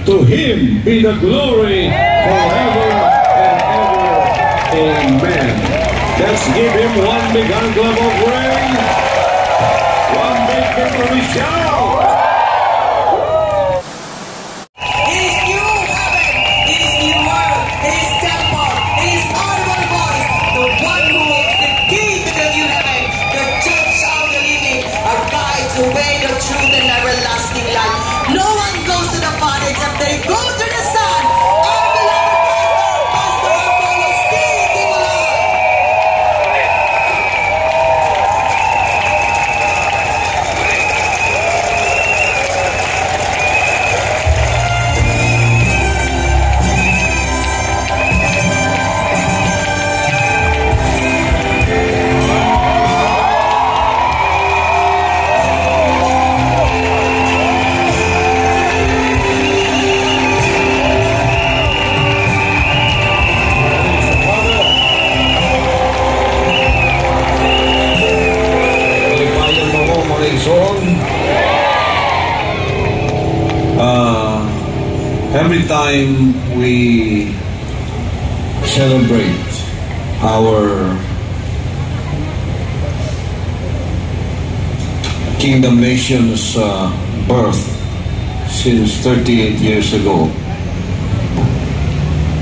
To Him be the glory forever and ever. Amen. Let's give Him one big hand clap of praise. One big victory shout. His new heaven, His new world, His temple, His audible voice, the one who holds the key to the new heaven, the judge of the living, a guide to way, the truth, and everlasting life. No one goes to the Father except they go to the Son. Our beloved Pastor Apollo Steve Timolon. Every time we celebrate our Kingdom Nation's birth since 38 years ago,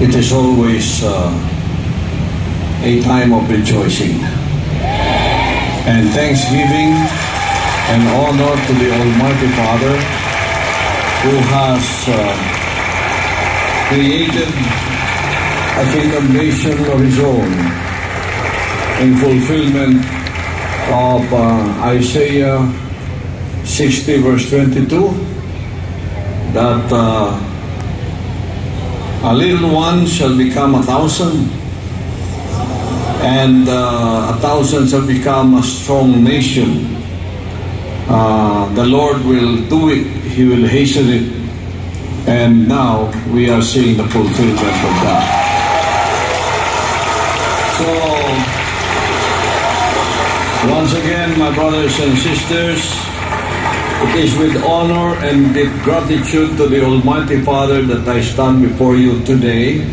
it is always a time of rejoicing and thanksgiving and honor to the Almighty Father who has created a kingdom nation of His own in fulfillment of Isaiah 60 verse 22, that a little one shall become 1,000 and 1,000 shall become a strong nation. The Lord will do it, He will hasten it. And now we are seeing the fulfillment of that. So, once again, my brothers and sisters, it is with honor and deep gratitude to the Almighty Father that I stand before you today,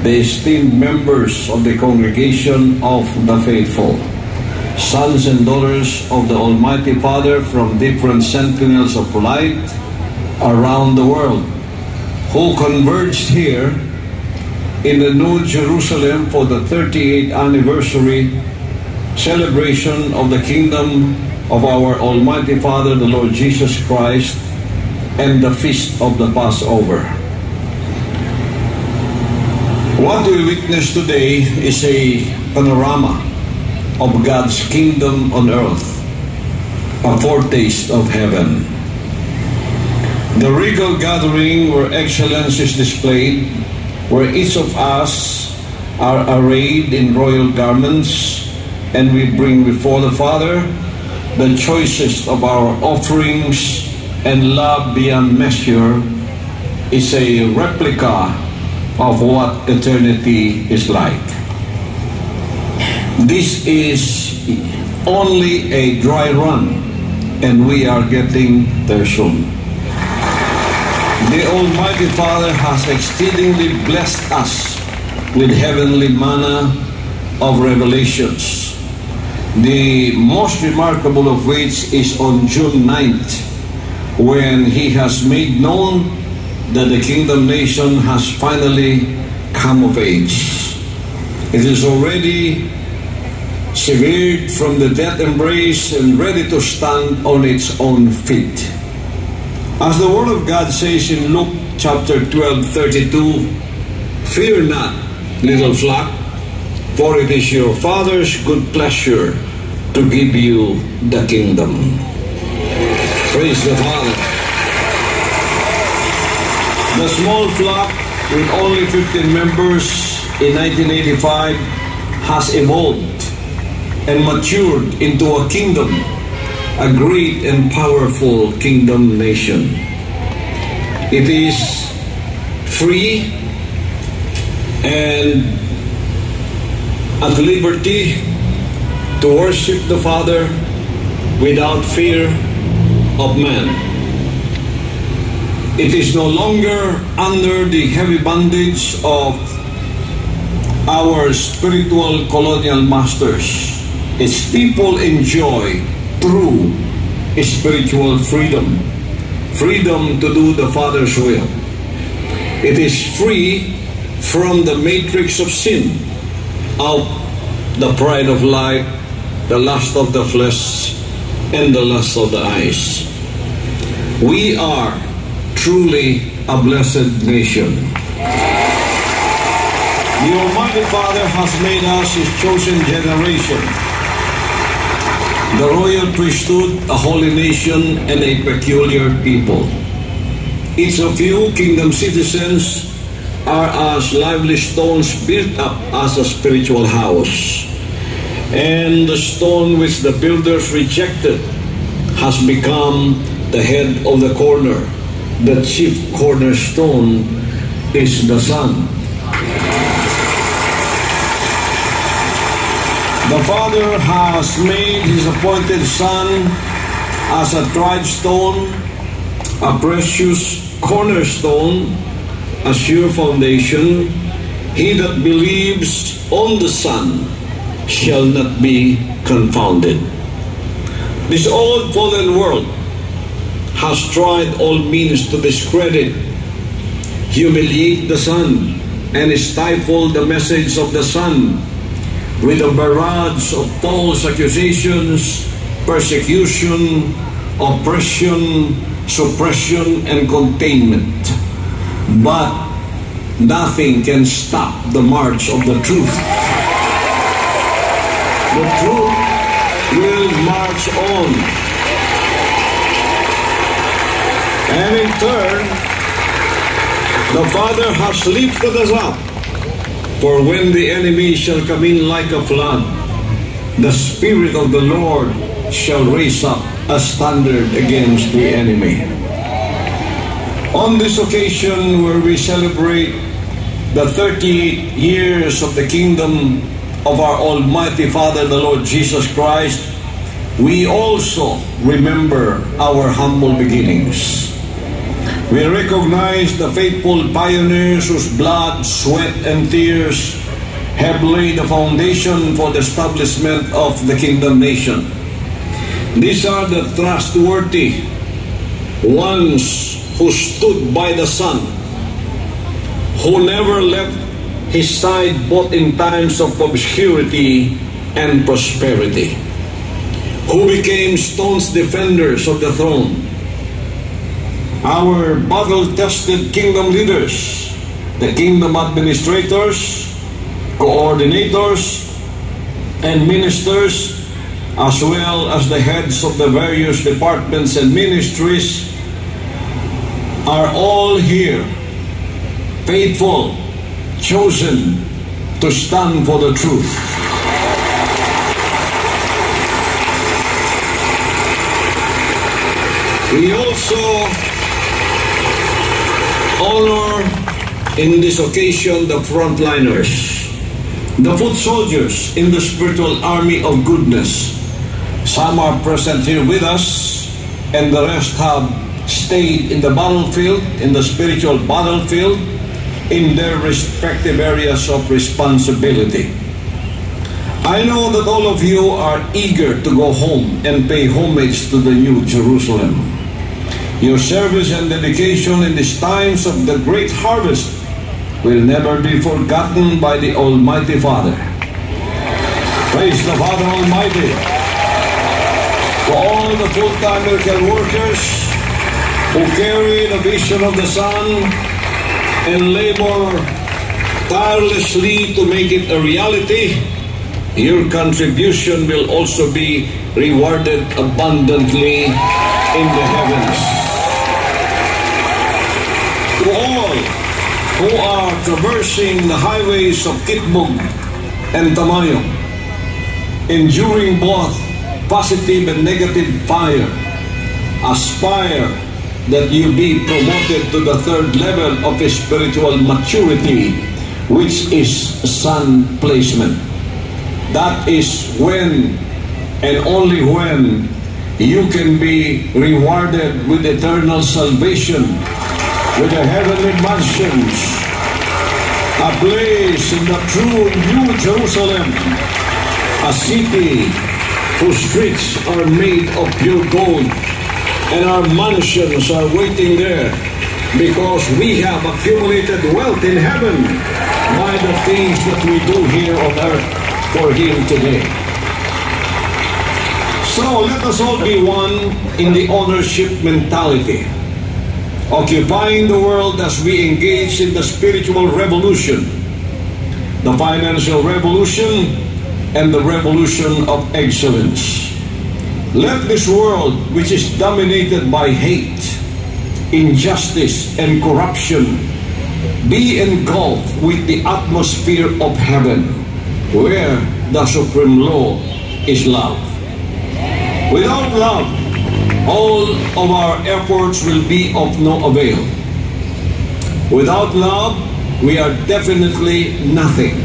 the esteemed members of the congregation of the faithful, sons and daughters of the Almighty Father from different sentinels of light around the world, who converged here in the New Jerusalem for the 38th anniversary celebration of the kingdom of our Almighty Father, the Lord Jesus Christ, and the feast of the Passover. What we witness today is a panorama of God's kingdom on earth, a foretaste of heaven. The regal gathering where excellence is displayed, where each of us are arrayed in royal garments, and we bring before the Father the choicest of our offerings and love beyond measure, is a replica of what eternity is like. This is only a dry run, and we are getting there soon. The Almighty Father has exceedingly blessed us with heavenly manna of revelations, the most remarkable of which is on June 9th, when He has made known that the kingdom nation has finally come of age. It is already severed from the death embrace and ready to stand on its own feet. As the Word of God says in Luke chapter 12:32, "Fear not, little flock, for it is your Father's good pleasure to give you the kingdom." Praise the Father. The small flock with only 15 members in 1985 has evolved and matured into a kingdom, a great and powerful kingdom nation. It is free and at liberty to worship the Father without fear of man. It is no longer under the heavy bondage of our spiritual colonial masters. Its people enjoy true spiritual freedom, freedom to do the Father's will. It is free from the matrix of sin, out the pride of life, the lust of the flesh, and the lust of the eyes. We are truly a blessed nation. The Almighty Father has made us His chosen generation, the royal priesthood, a holy nation, and a peculiar people. Each of you, kingdom citizens, are as lively stones built up as a spiritual house. And the stone which the builders rejected has become the head of the corner. The chief cornerstone is the Son. The Father has made His appointed Son as a tried stone, a precious cornerstone, a sure foundation. He that believes on the Son shall not be confounded. This old fallen world has tried all means to discredit, humiliate the Son, and stifle the message of the Son with a barrage of false accusations, persecution, oppression, suppression, and containment. But nothing can stop the march of the truth. The truth will march on. And in turn, the Father has lifted us up. For when the enemy shall come in like a flood, the Spirit of the Lord shall raise up a standard against the enemy. On this occasion where we celebrate the 38 years of the kingdom of our Almighty Father, the Lord Jesus Christ, we also remember our humble beginnings. We recognize the faithful pioneers whose blood, sweat, and tears have laid the foundation for the establishment of the kingdom nation. These are the trustworthy ones who stood by the Son, who never left His side both in times of obscurity and prosperity, who became staunch defenders of the throne. Our battle-tested kingdom leaders, the kingdom administrators, coordinators, and ministers, as well as the heads of the various departments and ministries, are all here, faithful, chosen to stand for the truth. We also honor in this occasion the frontliners, the foot soldiers in the spiritual army of goodness. Some are present here with us, and the rest have stayed in the battlefield, in the spiritual battlefield, in their respective areas of responsibility. I know that all of you are eager to go home and pay homage to the New Jerusalem. Your service and dedication in these times of the great harvest will never be forgotten by the Almighty Father. Praise the Father Almighty. To all the full-time miracle workers who carry the vision of the Son and labor tirelessly to make it a reality, your contribution will also be rewarded abundantly in the heavens. To all who are traversing the highways of Kitbog and Tamayo, enduring both positive and negative fire, aspire that you be promoted to the third level of spiritual maturity, which is Son placement. That is when and only when you can be rewarded with eternal salvation with the heavenly mansions, a place in the true New Jerusalem, a city whose streets are made of pure gold, and our mansions are waiting there because we have accumulated wealth in heaven by the things that we do here on earth for Him today. So let us all be one in the ownership mentality, occupying the world as we engage in the spiritual revolution, the financial revolution, and the revolution of excellence. Let this world, which is dominated by hate, injustice, and corruption, be engulfed with the atmosphere of heaven, where the supreme law is love. Without love, all of our efforts will be of no avail. Without love, we are definitely nothing.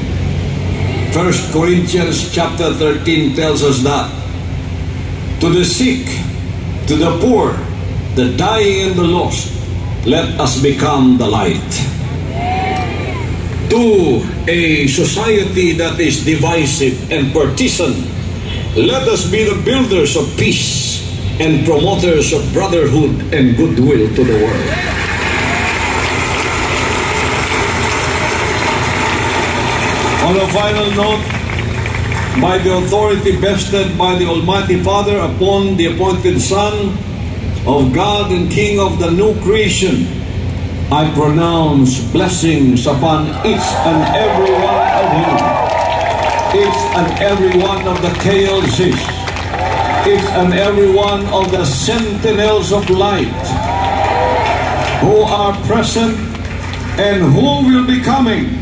1 Corinthians chapter 13 tells us that to the sick, to the poor, the dying and the lost, let us become the light. To a society that is divisive and partisan, let us be the builders of peace and promoters of brotherhood and goodwill to the world. On a final note, by the authority vested by the Almighty Father upon the appointed Son of God and King of the new creation, I pronounce blessings upon each and every one of you, each and every one of the KLCs, each and every one of the sentinels of light who are present and who will be coming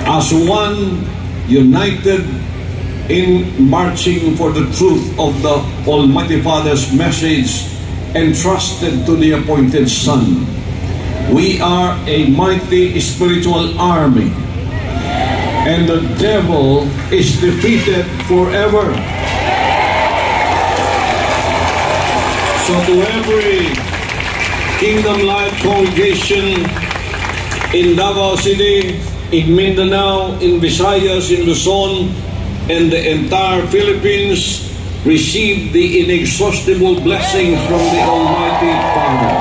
as one, united in marching for the truth of the Almighty Father's message entrusted to the appointed Son. We are a mighty spiritual army, and the devil is defeated forever. So to every Kingdom Life congregation in Davao City, in Mindanao, in Visayas, in Luzon, and the entire Philippines, receive the inexhaustible blessing from the Almighty Father.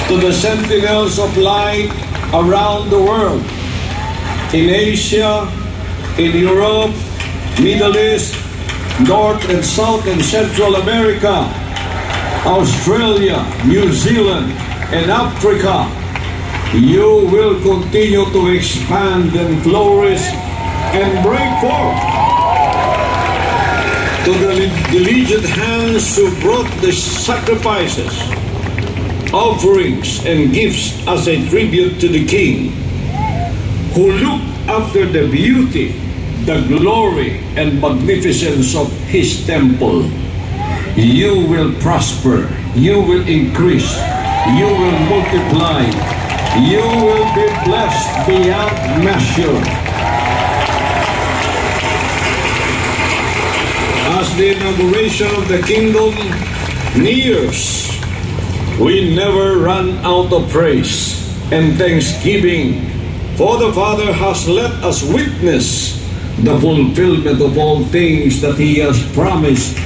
To the sentinels of light around the world, in Asia, in Europe, Middle East, North and South and Central America, Australia, New Zealand, and Africa, you will continue to expand and flourish and break forth. To the diligent hands who brought the sacrifices, offerings, and gifts as a tribute to the King, who looked after the beauty, the glory, and magnificence of His temple, you will prosper, you will increase, you will multiply, you will be blessed beyond measure. As the inauguration of the kingdom nears, we never run out of praise and thanksgiving, for the Father has let us witness the fulfillment of all things that He has promised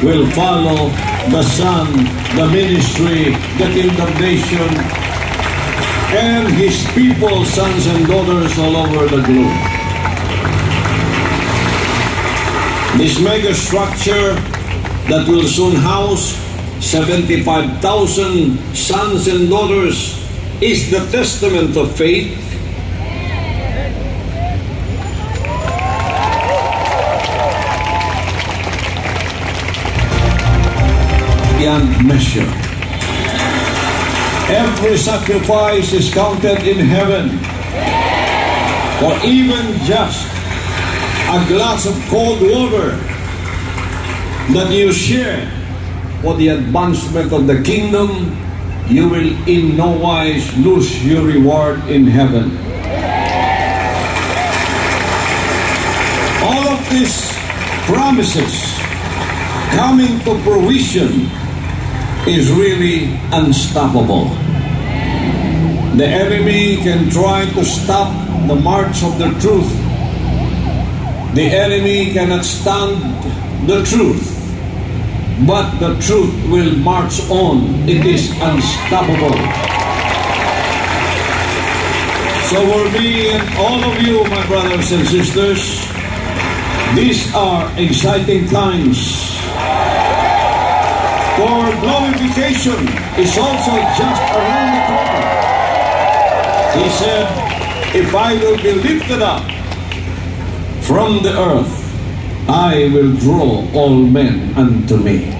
will follow the Son, the ministry, the kingdom nation, and His people, sons and daughters all over the globe. This mega structure that will soon house 75,000 sons and daughters is the testament of faith, beyond measure. Every sacrifice is counted in heaven, or even just a glass of cold water that you share for the advancement of the kingdom, you will in no wise lose your reward in heaven. All of these promises coming to fruition is really unstoppable. The enemy can try to stop the march of the truth. The enemy cannot stand the truth, but the truth will march on. It is unstoppable. So for me and all of you, my brothers and sisters, these are exciting times. For glorification is also just around the corner. He said, if I will be lifted up from the earth, I will draw all men unto me.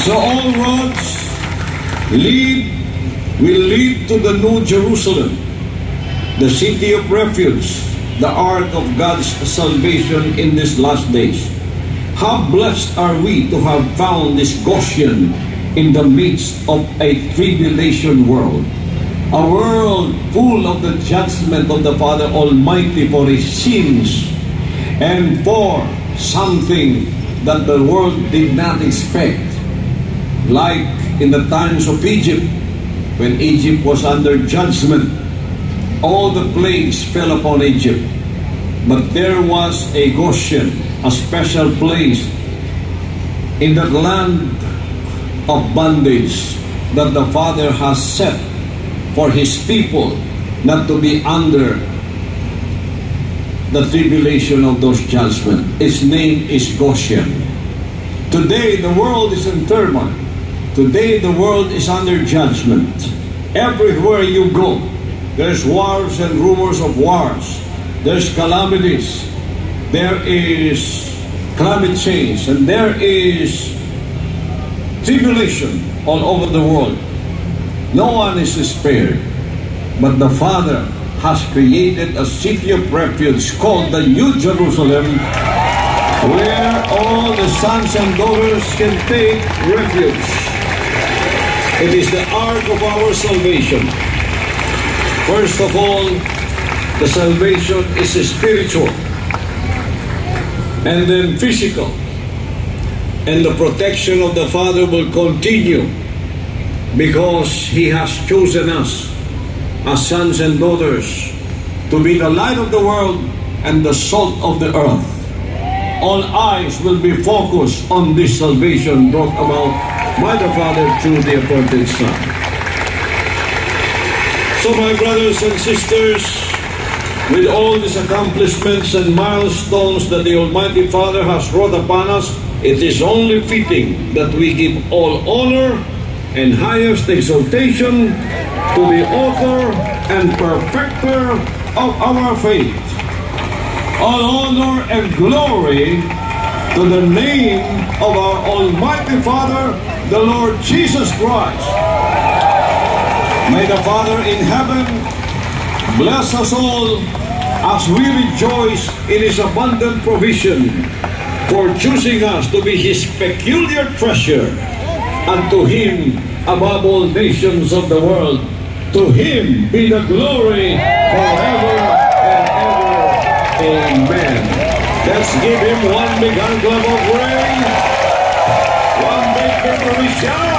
So all roads will lead to the New Jerusalem, the city of refuge, the ark of God's salvation in these last days. How blessed are we to have found this Goshen in the midst of a tribulation world, a world full of the judgment of the Father Almighty for his sins and for something that the world did not expect, like in the times of Egypt, when Egypt was under judgment. All the plagues fell upon Egypt, but there was a Goshen, a special place in that land of bondage that the Father has set for his people not to be under the tribulation of those judgments. Its name is Goshen. Today the world is in turmoil. Today the world is under judgment. Everywhere you go, there's wars and rumors of wars. There's calamities. There is climate change, and there is tribulation all over the world. No one is spared, but the Father has created a city of refuge called the New Jerusalem, where all the sons and daughters can take refuge. It is the ark of our salvation. First of all, the salvation is spiritual, and then physical. And the protection of the Father will continue because He has chosen us as sons and daughters to be the light of the world and the salt of the earth. All eyes will be focused on this salvation brought about by the Father through the appointed Son. So my brothers and sisters, with all these accomplishments and milestones that the Almighty Father has wrought upon us, it is only fitting that we give all honor and highest exaltation to the author and perfecter of our faith. All honor and glory to the name of our Almighty Father, the Lord Jesus Christ. May the Father in heaven bless us all as we rejoice in His abundant provision for choosing us to be His peculiar treasure, and to Him above all nations of the world. To Him be the glory forever and ever. Amen. Let's give Him one big hand clap of praise. One big victory shout.